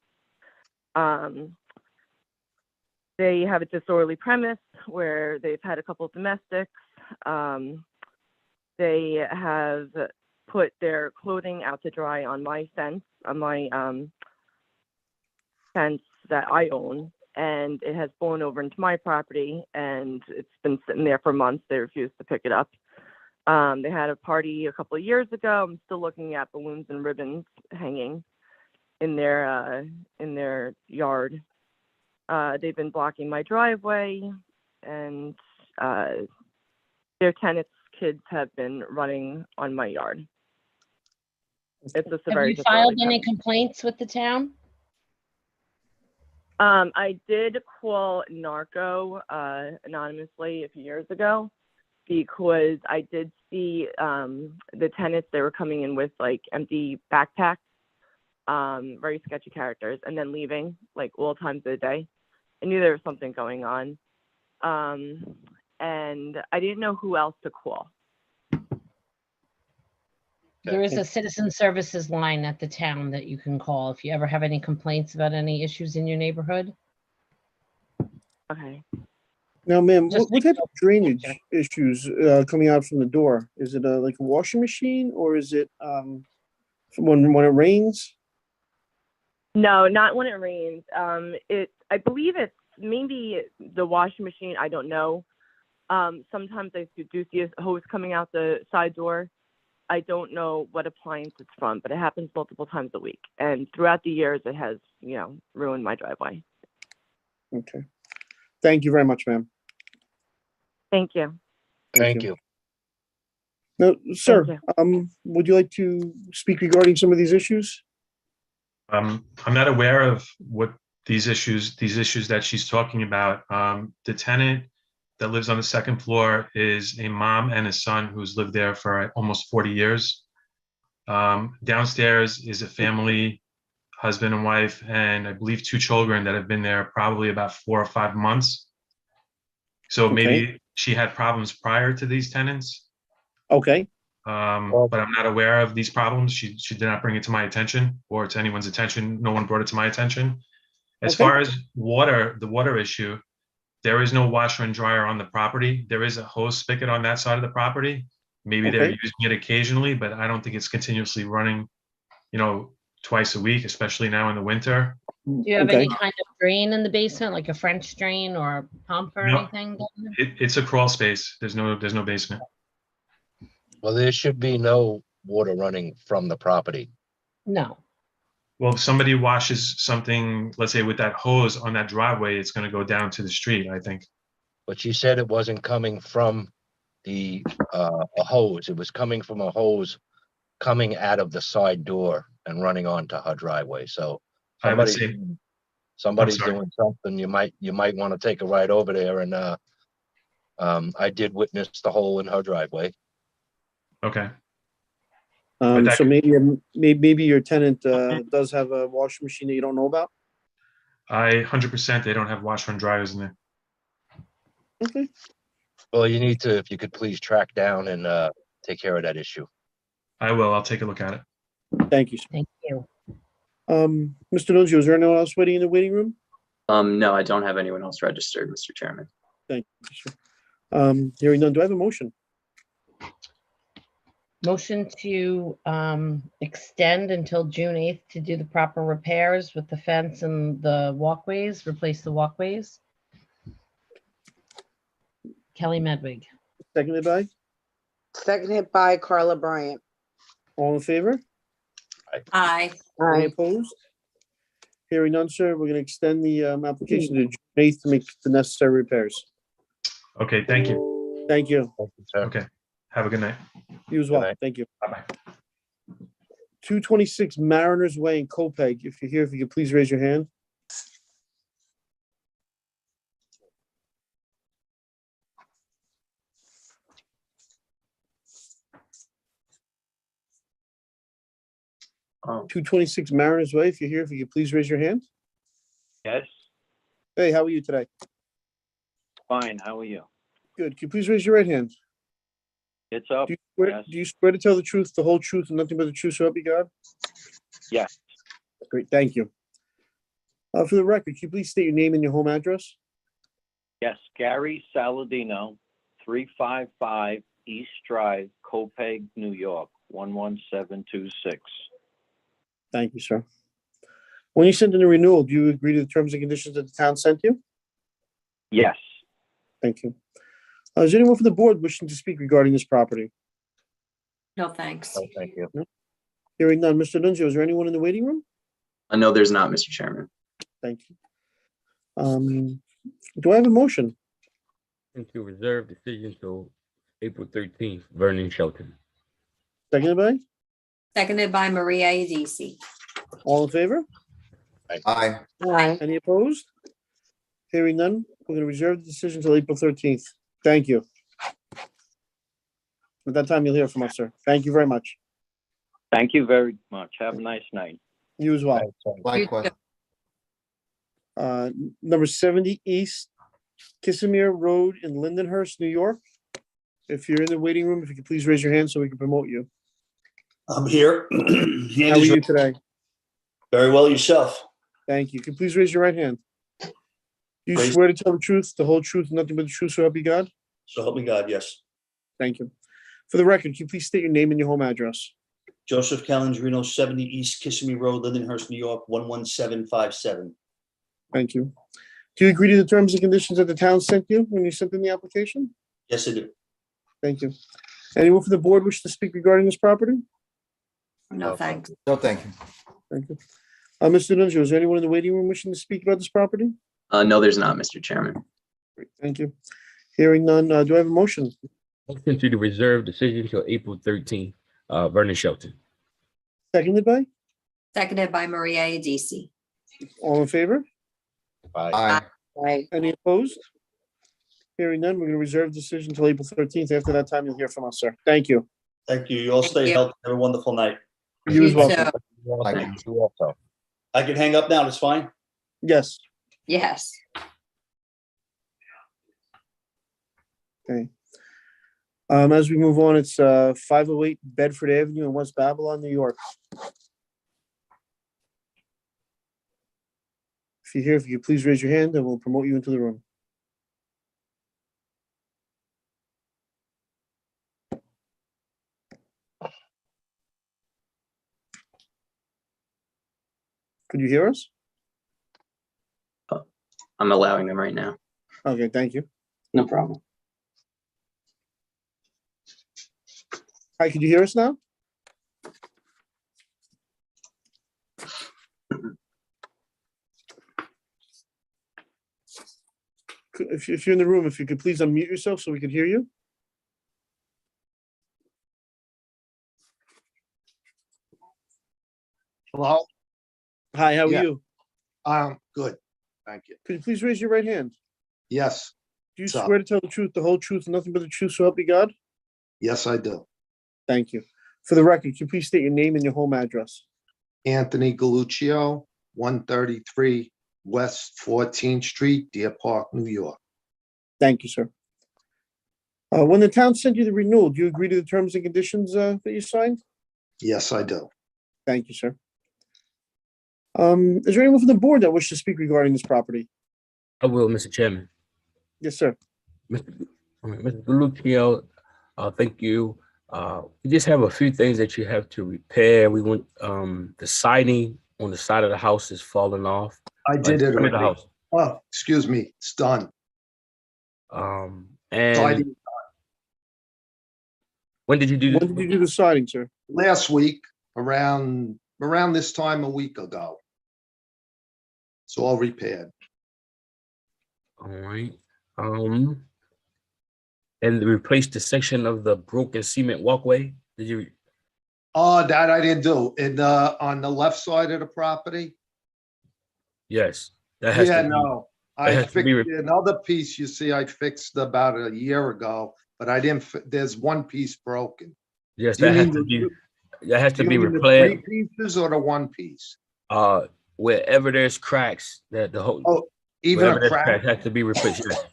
They have a disorderly premise where they've had a couple of domestics. They have put their clothing out to dry on my fence, on my fence that I own, and it has blown over into my property, and it's been sitting there for months. They refuse to pick it up. They had a party a couple of years ago. I'm still looking at balloons and ribbons hanging in their yard. They've been blocking my driveway, and their tenants' kids have been running on my yard. It's just a Have very you disorderly filed any premise. complaints with the town? I did call Narco anonymously a few years ago because I did see the tenants, they were coming in with like empty backpacks, very sketchy characters, and then leaving like all times of the day. I knew there was something going on. And I didn't know who else to call. There is a citizen services line at the town that you can call if you ever have any complaints about any issues in your neighborhood. Okay. Now, ma'am, Just what type of drainage issues coming out from the door? Is it like a washing machine, or is it when it rains? No, not when it rains. I believe it's maybe the washing machine. I don't know. Sometimes I do see a hose coming out the side door. I don't know what appliance it's from, but it happens multiple times a week. And throughout the years, it has, ruined my driveway. Okay. Thank you very much, ma'am. Thank you. Thank you. No, sir, Thank would you like to speak regarding some of these issues? I'm not aware of what these issues that she's talking about. The tenant that lives on the second floor is a mom and a son who's lived there for almost 40 years. Downstairs is a family, husband and wife, and I believe 2 children that have been there probably about 4 or 5 months. So maybe she had problems prior to these tenants. Okay. But I'm not aware of these problems. She did not bring it to my attention or to anyone's attention. No one brought it to my attention. As far as water, the water issue, there is no washer and dryer on the property. There is a hose spigot on that side of the property. Maybe they're using it occasionally, but I don't think it's continuously running, twice a week, especially now in the winter. Do you have any kind of drain in the basement, like a French drain or a pump or No. anything? It's a crawl space. There's no basement. Well, there should be no water running from the property. No. Well, if somebody washes something, let's say with that hose on that driveway, it's going to go down to the street, I think. But you said it wasn't coming from a hose. It was coming from a hose coming out of the side door and running onto her driveway. So I would somebody's say, doing something. You might want to take a ride over there. And I did witness the hole in her driveway. Okay. So maybe your tenant does have a washing machine that you don't know about? 100% they don't have washer and dryers in there. Okay. Well, you need to, if you could please track down and take care of that issue. I will. I'll take a look at it. Thank you, sir. Thank you. Mr. Nunzio, is there anyone else waiting in the waiting room? No, I don't have anyone else registered, Mr. Chairman. Thank you, sir. Hearing none, do I have a motion? Motion to extend until June 8th to do the proper repairs with the fence and the walkways, replace the walkways. Kelly Medwig. Seconded by? Seconded by Carla Bryant. All in favor? Aye. Any opposed? Hearing none, sir, we're going to extend the application to June 8th to make the necessary repairs. Okay. Thank you. Thank you. Okay. Have a good night. You as well. Thank you. Bye-bye. 226 Mariners Way in Copeg. If you're here, if you could please raise your hand. Oh. 226 Mariners Way. If you're here, if you could please raise your hand. Yes, Hey, how are you today? fine. How are you? Good. Can you please raise your right hand? It's up. Do you swear to tell the truth, the whole truth, and nothing but the truth, so help you God? Yes. Great. Thank you. For the record, can you please state your name and your home address? Yes, Gary Saladino, 355 East Drive, Copeg, New York, 11726. Thank you, sir. When you send in a renewal, do you agree to the terms and conditions that the town sent you? Yes. Thank you. Is there anyone from the board wishing to speak regarding this property? No, thanks. Oh, thank you. Hearing none. Mr. Nunzio, is there anyone in the waiting room? No, there's not, Mr. Chairman. Thank you. Do I have a motion? To reserve decision till April 13th, Vernon Shelton. Seconded by? Seconded by Maria Adisi. All in favor? Aye. Aye. Any opposed? Hearing none, we're going to reserve the decision until April 13th. Thank you. At that time, you'll hear from us, sir. Thank you very much. Thank you very much. Have a nice night. You as well. Likewise. Number 70 East Kissimere Road in Lindenhurst, New York. If you're in the waiting room, if you could please raise your hand so we can promote you. I'm here. How are you today? Very well, yourself. Thank you. Can you please raise your right hand? Do you Raise- swear to tell the truth, the whole truth, and nothing but the truth, so help you God? So help me God, yes. Thank you. For the record, can you please state your name and your home address? Joseph Calandrino, 70 East Kissimmee Road, Lindenhurst, New York, 11757. Thank you. Do you agree to the terms and conditions that the town sent you when you sent in the application? Yes, I do. Thank you. Anyone from the board wish to speak regarding this property? No, thanks. No, thank you. Thank you. Mr. Nunzio, is there anyone in the waiting room wishing to speak about this property? No, there's not, Mr. Chairman. Great, thank you. Hearing none, do I have a motion? Motion to the reserve decision until April 13th. Vernon Shelton. Seconded by? Seconded by Maria Adisi. All in favor? Aye. Aye. Any opposed? Hearing none, we're going to reserve decision until April 13th. After that time, you'll hear from us, sir. Thank you. Thank you. You all Thank stay you. healthy. Have a wonderful night. You as well. sir. Thank you. You also. I can hang up now, that's fine? Yes. Yes. Okay. As we move on, it's 508 Bedford Avenue in West Babylon, New York. If you're here, if you could please raise your hand and we'll promote you into the room. Could you hear us? I'm allowing them right now. Okay, thank you. No problem. Hi, could you hear us now? If you're in the room, if you could please unmute yourself so we can hear you. Hello? Hi, how are Yeah. you? Good. Thank you. Could you please raise your right hand? Yes. Do you What's up? swear to tell the truth, the whole truth, and nothing but the truth, so help you God? Yes, I do. Thank you. For the record, can you please state your name and your home address? Anthony Galuccio, 133 West 14th Street, Deer Park, New York. Thank you, sir. When the town sent you the renewal, do you agree to the terms and conditions that you signed? Yes, I do. Thank you, sir. Is there anyone from the board that wishes to speak regarding this property? I will, Mr. Chairman. Yes, sir. Mr. Galuccio, thank you. We just have a few things that you have to repair. We want the siding on the side of the house is falling off. I did it The already. house. Oh, excuse me. It's done. And Siding when did you do When did you do the siding, sir? last week, around this time a week ago. It's all repaired. All right. And replace the section of the broken cement walkway. Did you? Oh, that I didn't do. On the left side of the property? Yes. That has Yeah, to be, no. that I has to fixed be another piece, you see, I fixed about a year ago, but I didn't, there's one piece broken. Yes, Do you that has mean to the- be. That has Do to you be mean the three repaired. pieces or the one piece? Wherever there's cracks, that the whole. Oh, even wherever a there's crack? cracks has to be replaced. Yes.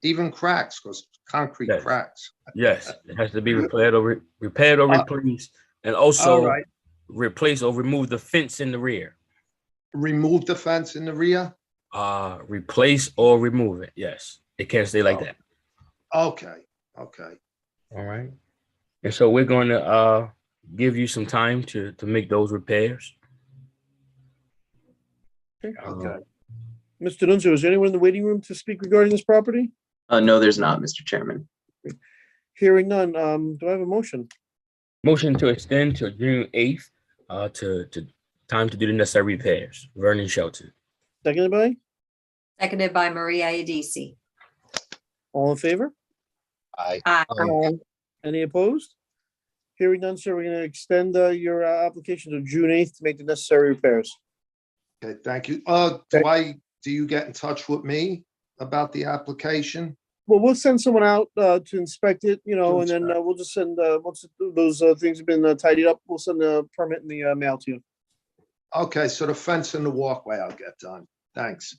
Even cracks, because concrete Yes. cracks. Yes, it has to be repaired or replaced, and All also right. replace or remove the fence in the rear. Remove the fence in the rear? Replace or remove it. Yes, it can't stay like that. Okay, okay. All right. And so we're going to give you some time to make those repairs. Okay. Mr. Nunzio, is there anyone in the waiting room to speak regarding this property? No, there's not, Mr. Chairman. Hearing none, do I have a motion? Motion to extend to June 8th to time to do the necessary repairs. Vernon Shelton. Seconded by? Seconded by Maria Adisi. All in favor? Aye. Aye. Any opposed? Hearing none, sir, we're going to extend your application to June 8th to make the necessary repairs. Okay, thank you. Do you get in touch with me about the application? Well, we'll send someone out to inspect it, and then we'll just send, once those things have been tidied up, we'll send a permit in the mail to you. Okay, so the fence and the walkway I'll get done. Thanks.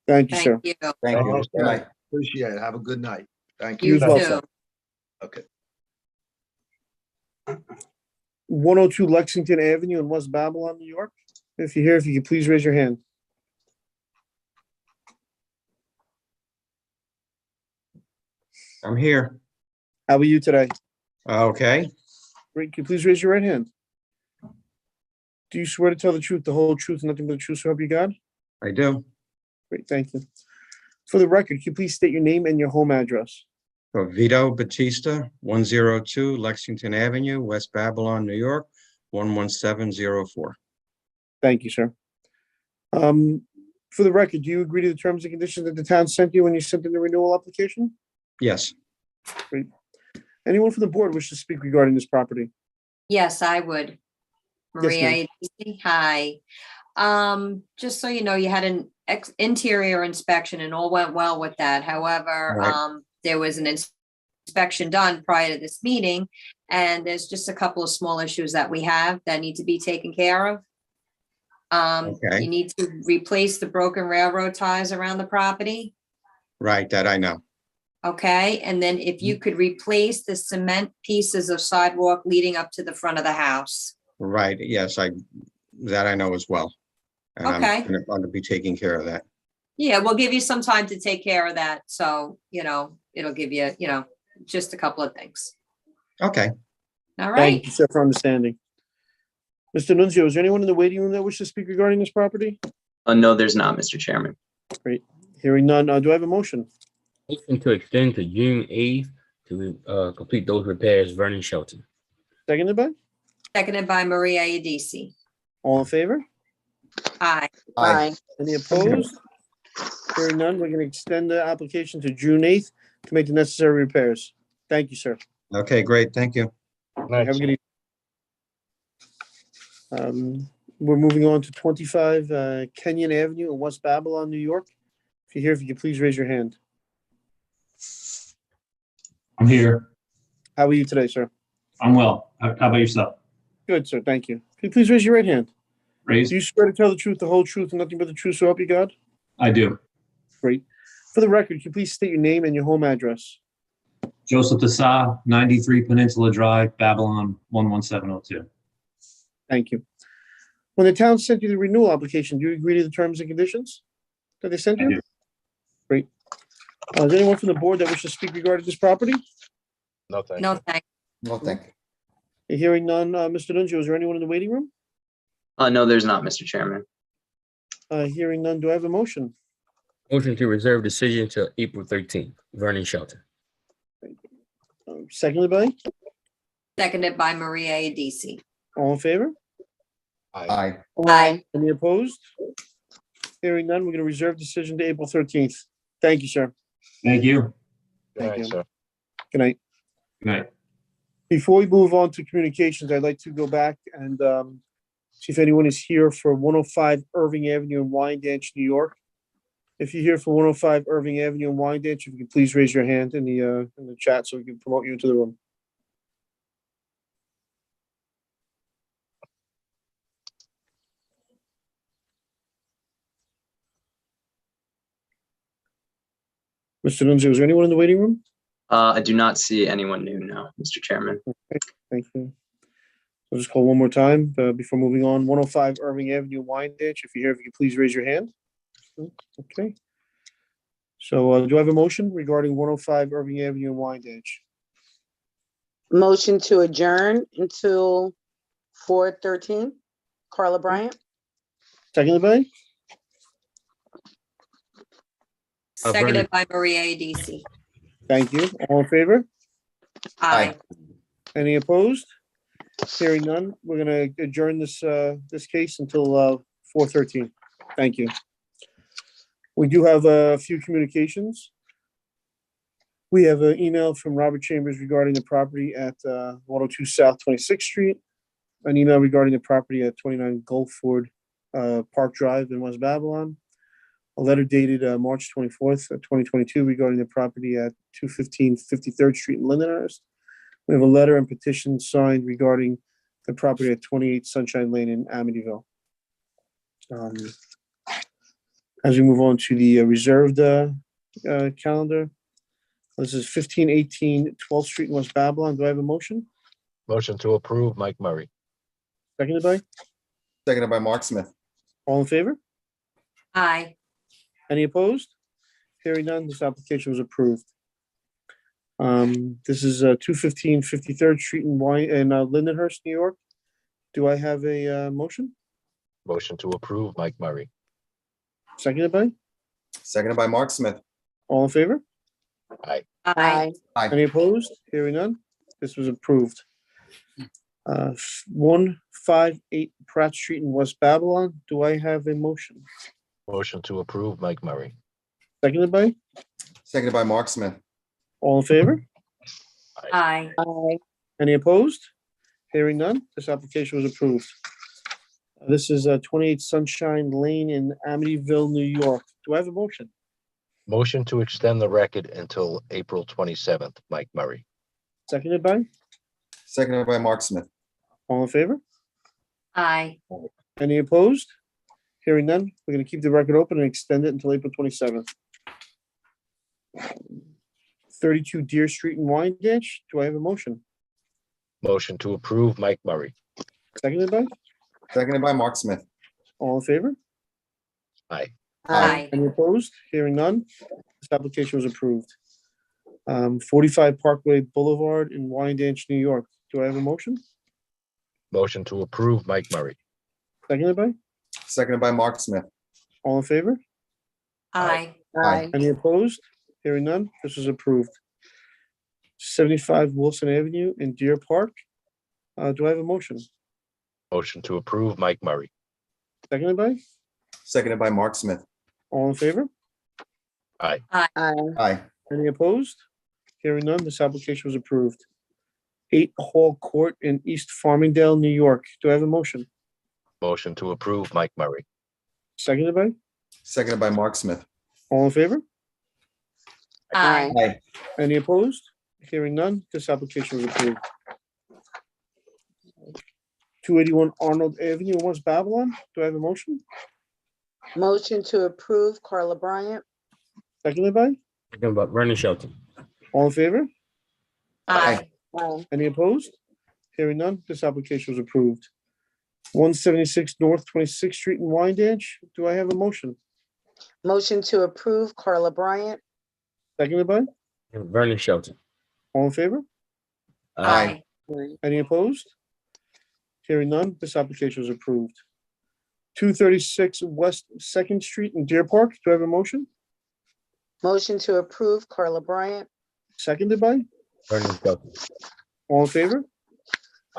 Thank you, sir. you. Thank you. Good night. Appreciate it. Have a good night. Thank You you. as well, too. sir. Okay. 102 Lexington Avenue in West Babylon, New York. If you're here, if you could please raise your hand. I'm here. How are you today? Okay, Great. Can you please raise your right hand? Do you swear to tell the truth, the whole truth, and nothing but the truth, so help you God? I do. Great, thank you. For the record, can you please state your name and your home address? So Vito Batista, 102 Lexington Avenue, West Babylon, New York, 11704. Thank you, sir. For the record, do you agree to the terms and conditions that the town sent you when you sent in the renewal application? Yes. Great. Anyone from the board wish to speak regarding this property? Yes, I would. Maria, hi. Just so you know, you had an interior inspection and all went well with that. However, Right. There was an inspection done prior to this meeting, and there's just a couple of small issues that we have that need to be taken care of. Okay. You need to replace the broken railroad ties around the property. Right, that I know. Okay, and then if you could replace the cement pieces of sidewalk leading up to the front of the house. Right, yes, that I know as well. And Okay. I'm gonna be taking care of that. Yeah, we'll give you some time to take care of that. So, it'll give you, just a couple of things. Okay. All Thank right. you, sir, for understanding. Mr. Nunzio, is there anyone in the waiting room that wishes to speak regarding this property? No, there's not, Mr. Chairman. Great. Hearing none, do I have a motion? Motion to extend to June 8th to complete those repairs, Vernon Shelton. Seconded by? Seconded by Maria Adisi. All in favor? Aye. Aye. Any opposed? Hearing none, we're going to extend the application to June 8th to make the necessary repairs. Thank you, sir. Okay, great, thank you. Have a good evening. We're moving on to 25 Kenyan Avenue in West Babylon, New York. If you're here, if you could please raise your hand. I'm here. How are you today, sir? I'm well. How about yourself? Good, sir. Thank you. Can you please raise your right hand? Raise. Do you swear to tell the truth, the whole truth, and nothing but the truth, so help you God? I do. Great. For the record, can you please state your name and your home address? Joseph Dessa, 93 Peninsula Drive, Babylon, 11702. Thank you. When the town sent you the renewal application, do you agree to the terms and conditions that they sent you? I do. Great. Is anyone from the board that wishes to speak regarding this property? No, thank No, you. thank No, thank you. Hearing none, Mr. Nunzio, is there anyone in the waiting room? No, there's not, Mr. Chairman. Hearing none, do I have a motion? Motion to reserve decision till April 13th, Vernon Shelton. Seconded by? Seconded by Maria Adisi. All in favor? Aye. Aye. Any opposed? Hearing none, we're going to reserve decision to April 13th. Thank you, sir. Thank you. Good Thank night, you. sir. Good night. Good night. Before we move on to communications, I'd like to go back and see if anyone is here for 105 Irving Avenue in Wyandanch, New York. If you're here for 105 Irving Avenue in Wyandanch, if you can please raise your hand in the chat so we can promote you into the room. Mr. Nunzio, is there anyone in the waiting room? I do not see anyone new now, Mr. Chairman. Okay, thank you. I'll just call one more time before moving on. 105 Irving Avenue, Wyandanch. If you're here, if you could please raise your hand. Okay. So do I have a motion regarding 105 Irving Avenue in Wyandanch? Motion to adjourn until 4:13. Carla Bryant. Seconded by? Seconded by Maria Adisi. Thank you. All in favor? Aye. Any opposed? Hearing none, we're going to adjourn this case until 4:13. Thank you. We do have a few communications. We have an email from Robert Chambers regarding the property at 102 South 26th Street. An email regarding the property at 29 Gulford Park Drive in West Babylon. A letter dated March 24th, 2022 regarding the property at 215 53rd Street in Lindenhurst. We have a letter and petition signed regarding the property at 28 Sunshine Lane in Amityville. As we move on to the reserved calendar, this is 1518 12th Street in West Babylon. Do I have a motion? Motion to approve, Mike Murray. Seconded by? Seconded by Mark Smith. All in favor? Aye. Any opposed? Hearing none, this application was approved. This is 215 53rd Street in Lindenhurst, New York. Do I have a motion? Motion to approve, Mike Murray. Seconded by? Seconded by Mark Smith. All in favor? Aye. Aye. Aye. Any opposed? Hearing none, this was approved. 158 Pratt Street in West Babylon. Do I have a motion? Motion to approve, Mike Murray. Seconded by? Seconded by Mark Smith. All in favor? Aye. Aye. Any opposed? Hearing none, this application was approved. This is 28 Sunshine Lane in Amityville, New York. Do I have a motion? Motion to extend the record until April 27th, Mike Murray. Seconded by? Seconded by Mark Smith. All in favor? Aye. Any opposed? Hearing none, we're going to keep the record open and extend it until April 27th. 32 Deer Street in Wyandanch. Do I have a motion? Motion to approve, Mike Murray. Seconded by? Seconded by Mark Smith. All in favor? Aye. Aye. Any opposed? Hearing none, this application was approved. 45 Parkway Boulevard in Wyandanch, New York. Do I have a motion? Motion to approve, Mike Murray. Seconded by? Seconded by Mark Smith. All in favor? Aye. Aye. Any opposed? Hearing none, this is approved. 75 Wilson Avenue in Deer Park. Do I have a motion? Motion to approve, Mike Murray. Seconded by? Seconded by Mark Smith. All in favor? Aye. Aye. Aye. Any opposed? Hearing none, this application was approved. 8 Hall Court in East Farmingdale, New York. Do I have a motion? Motion to approve, Mike Murray. Seconded by? Seconded by Mark Smith. All in favor? Aye. Aye. Any opposed? Hearing none, this application was approved. 281 Arnold Avenue, West Babylon. Do I have a motion? Motion to approve, Carla Bryant. Seconded by? Seconded by Vernon Shelton. All in favor? Aye. Aye. Any opposed? Hearing none, this application was approved. 176 North 26th Street in Wyandanch. Do I have a motion? Motion to approve, Carla Bryant. Seconded by? Vernon Shelton. All in favor? Aye. Any opposed? Hearing none, this application was approved. 236 West 2nd Street in Deer Park. Do I have a motion? Motion to approve, Carla Bryant. Seconded by? Vernon Shelton. All in favor?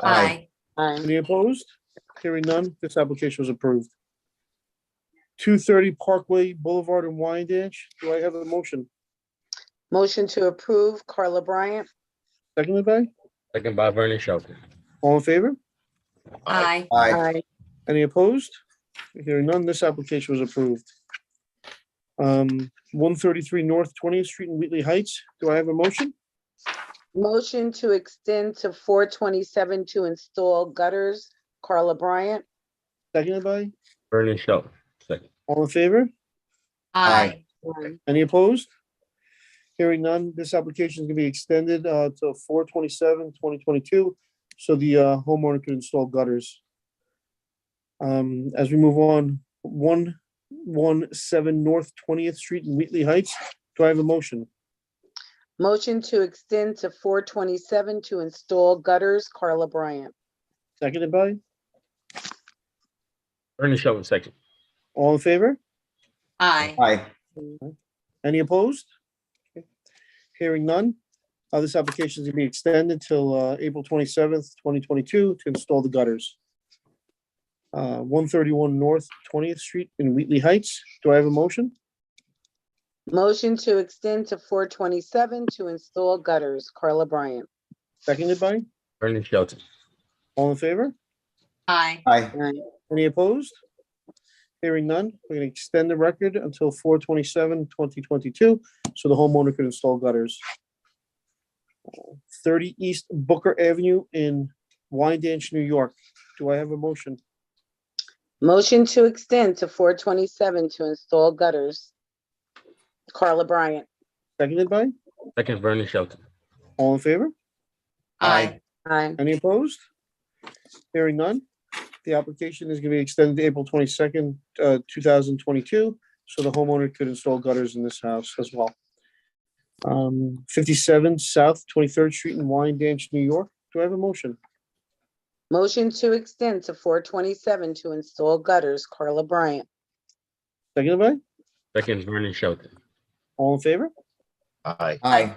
Aye. Aye. Any opposed? Hearing none, this application was approved. 230 Parkway Boulevard in Wyandanch. Do I have a motion? Motion to approve, Carla Bryant. Seconded by? Seconded by Vernon Shelton. All in favor? Aye. Aye. Aye. Any opposed? Hearing none, this application was approved. 133 North 20th Street in Wheatley Heights. Do I have a motion? Motion to extend to 427 to install gutters, Carla Bryant. Seconded by? Vernon Shelton. Second. All in favor? Aye. Aye. Any opposed? Hearing none, this application is going to be extended to 4/27/2022, so the homeowner can install gutters. As we move on, 117 North 20th Street in Wheatley Heights. Do I have a motion? Motion to extend to 427 to install gutters, Carla Bryant. Seconded by? Vernon Shelton. Second. All in favor? Aye. Aye. Any opposed? Okay. Hearing none, this application is going to be extended till April 27th, 2022 to install the gutters. 131 North 20th Street in Wheatley Heights. Do I have a motion? Motion to extend to 427 to install gutters, Carla Bryant. Seconded by, Vernon Shelton. all in favor? Aye. Aye. Aye. Any opposed? Hearing none, we're gonna extend the record until 4/27/2022, so the homeowner could install gutters. 30 East Booker Avenue in Wyandanch, New York. Do I have a motion? Motion to extend to 427 to install gutters, Carla Bryant. Seconded by, Second, Vernon Shelton. all in favor? Aye. Aye. Any opposed? Hearing none, the application is gonna be extended to April 22nd, 2022, so the homeowner could install gutters in this house as well. 57 South 23rd Street in Wyandanch, New York. Do I have a motion? Motion to extend to 427 to install gutters, Carla Bryant. Seconded by, Second, Vernon Shelton. all in favor? Aye. Aye.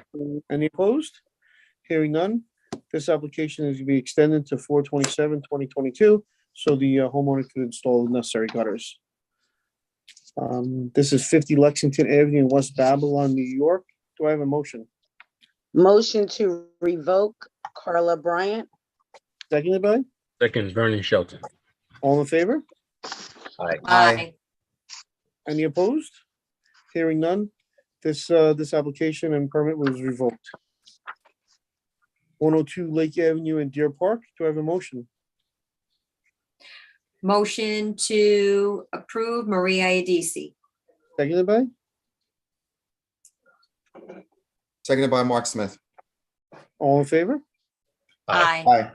Any opposed? Hearing none, this application is to be extended to 4/27/2022, so the homeowner could install the necessary gutters. This is 50 Lexington Avenue in West Babylon, New York. Do I have a motion? Motion to revoke, Carla Bryant. Seconded by, Second, Vernon Shelton. all in favor? Aye. Aye. Any opposed? Hearing none, this application and permit was revoked. 102 Lake Avenue in Deer Park. Do I have a motion? Motion to approve Maria Adisi. Seconded by, Seconded by Mark Smith. all in favor? Aye. Aye.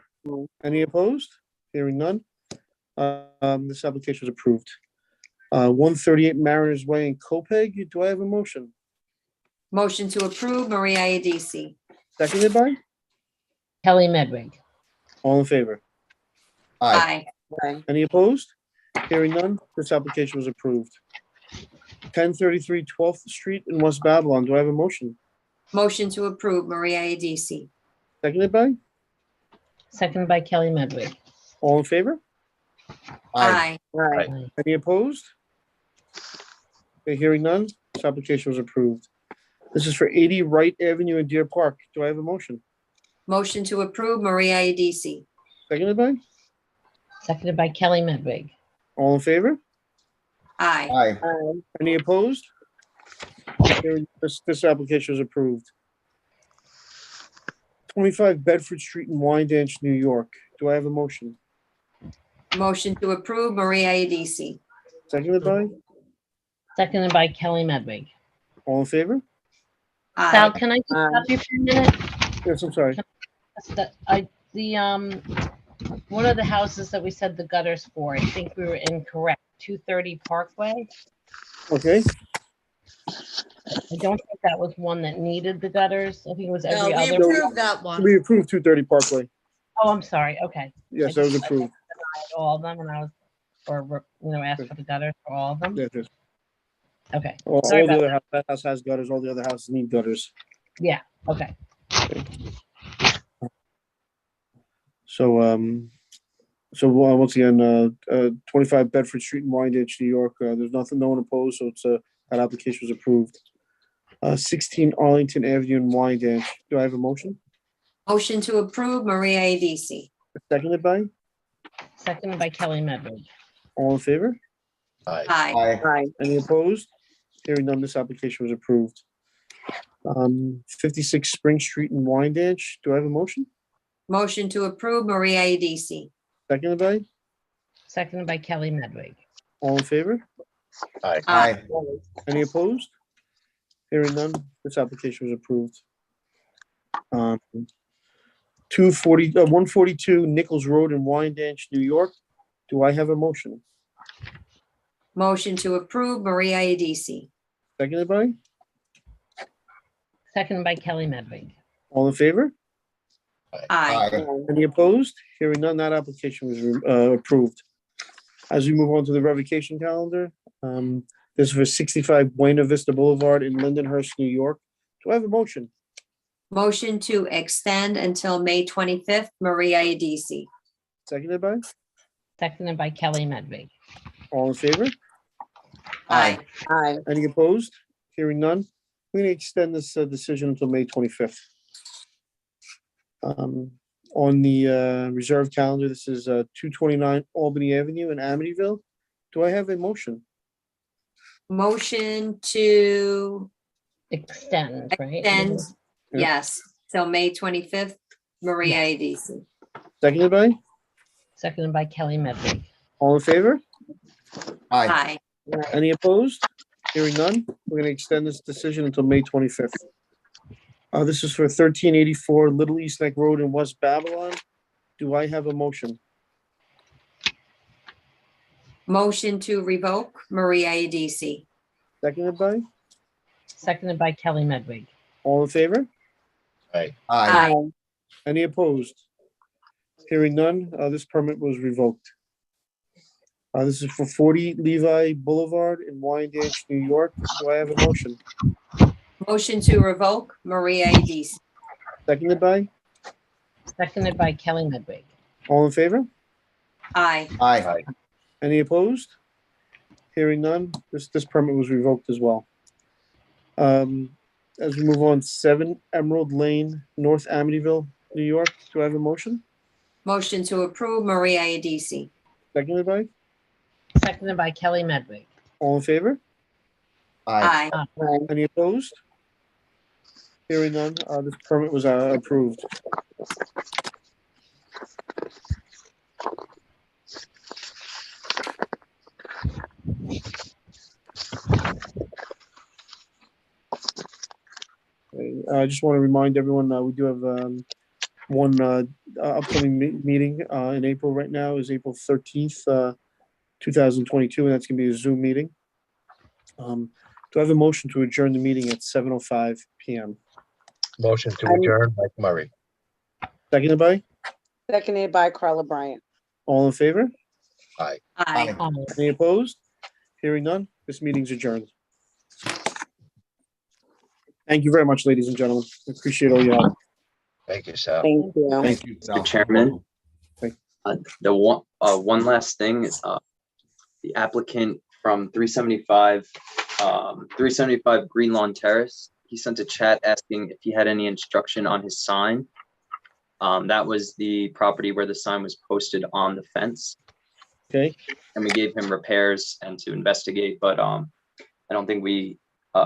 Any opposed? Hearing none. This application is approved. 138 Mariners Way in Copeg. Do I have a motion? Motion to approve Maria Adisi. Seconded by, Kelly Medwig. all in favor? Aye. Aye. Any opposed? Hearing none, this application was approved. 1033 12th Street in West Babylon. Do I have a motion? Motion to approve Maria Adisi. Seconded by, Seconded by Kelly Medwig. all in favor? Aye. Aye. Any opposed? Okay, hearing none, this application was approved. This is for 80 Wright Avenue in Deer Park. Do I have a motion? Motion to approve Maria Adisi. Seconded by, Seconded by Kelly Medwig. all in favor? Aye. Aye. Aye. Any opposed? This application was approved. 25 Bedford Street in Wyandanch, New York. Do I have a motion? Motion to approve Maria Adisi. Seconded by, Seconded by Kelly Medwig. all in favor? Sal, Aye. can I just stop you for a minute? Yes, I'm sorry. One of the houses that we said the gutters for, I think we were incorrect. 230 Parkway. Okay, I don't think that was one that needed the gutters. I think it was No, every we other. approved that one. we approved 230 Parkway. Oh, I'm sorry. Okay. Yes, that was approved. Denied all of them, and I was, asked for the gutters for all of them. Yes, yes. Okay. All Sorry the about other that house has gutters, all the other houses need gutters. Yeah. Okay. So, once again, 25 Bedford Street in Wyandanch, New York, there's nothing, no one opposed, so that application was approved. 16 Arlington Avenue in Wyandanch. Do I have a motion? Motion to approve Maria Adisi. Seconded by, Seconded by Kelly Medwig. all in favor? Aye. Aye. Aye. Any opposed? Hearing none, this application was approved. 56 Spring Street in Wyandanch. Do I have a motion? Motion to approve Maria Adisi. Seconded by, Seconded by Kelly Medwig. all in favor? Aye. Aye. Any opposed? Hearing none, this application was approved. 142 Nichols Road in Wyandanch, New York. Do I have a motion? Motion to approve Maria Adisi. Seconded by, Seconded by Kelly Medwig. all in favor? Aye. Any opposed? Hearing none, that application was approved. As we move on to the revocation calendar, this is for 65 Buena Vista Boulevard in Lindenhurst, New York. Do I have a motion? Motion to extend until May 25th, Maria Adisi. Seconded by, Seconded by Kelly Medwig. all in favor? Aye. Aye. Any opposed? Hearing none, we're going to extend this decision until May 25th. On the reserve calendar, this is 229 Albany Avenue in Amityville. Do I have a motion? Motion to Extend, right? extend, Yeah. yes, till May 25th, Maria Adisi. Seconded by? Seconded by Kelly Medwig. All in favor? Aye. Any opposed? Hearing none, we're going to extend this decision until May 25th. This is for 1384 Little East Neck Road in West Babylon. Do I have a motion? Motion to revoke Maria Adisi. Seconded by? Seconded by Kelly Medwig. All in favor? Aye. Aye. Any opposed? Hearing none, this permit was revoked. This is for 40 Levi Boulevard in Wyandanch, New York. Do I have a motion? Motion to revoke Maria Adisi. Seconded by? Seconded by Kelly Medwig. All in favor? Aye. Aye. Any opposed? Hearing none, this permit was revoked as well. As we move on, 7 Emerald Lane, North Amityville, New York. Do I have a motion? Motion to approve Maria Adisi. Seconded by? Seconded by Kelly Medwig. All in favor? Aye. Any opposed? Hearing none, this permit was approved. I just want to remind everyone, we do have one upcoming meeting in April right now is April 13th, 2022, and that's going to be a Zoom meeting. Do I have a motion to adjourn the meeting at 7:05 p.m.? Motion to adjourn, Mike Murray. Seconded by? Seconded by Carla Bryant. All in favor? Aye. Aye. Any opposed? Hearing none, this meeting's adjourned. Thank you very much, ladies and gentlemen. I appreciate all your help. Thank you, Sal. Thank you. Thank you, Sal. Mr. Chairman, Thank the one last thing is the applicant from 375 Green Lawn Terrace. He sent a chat asking if he had any instruction on his sign. That was the property where the sign was posted on the fence. Okay. And we gave him repairs and to investigate, but I don't think we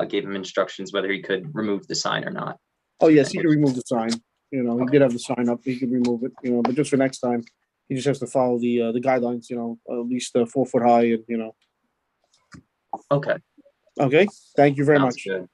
gave him instructions whether he could remove the sign or not. Oh, yes, he can remove the sign. You know, he did have the sign up. He could remove it, you know, but just for next time, he just has to follow the guidelines, you know, at least 4 foot high and, you know. Okay. Okay, thank you very Sounds much. good.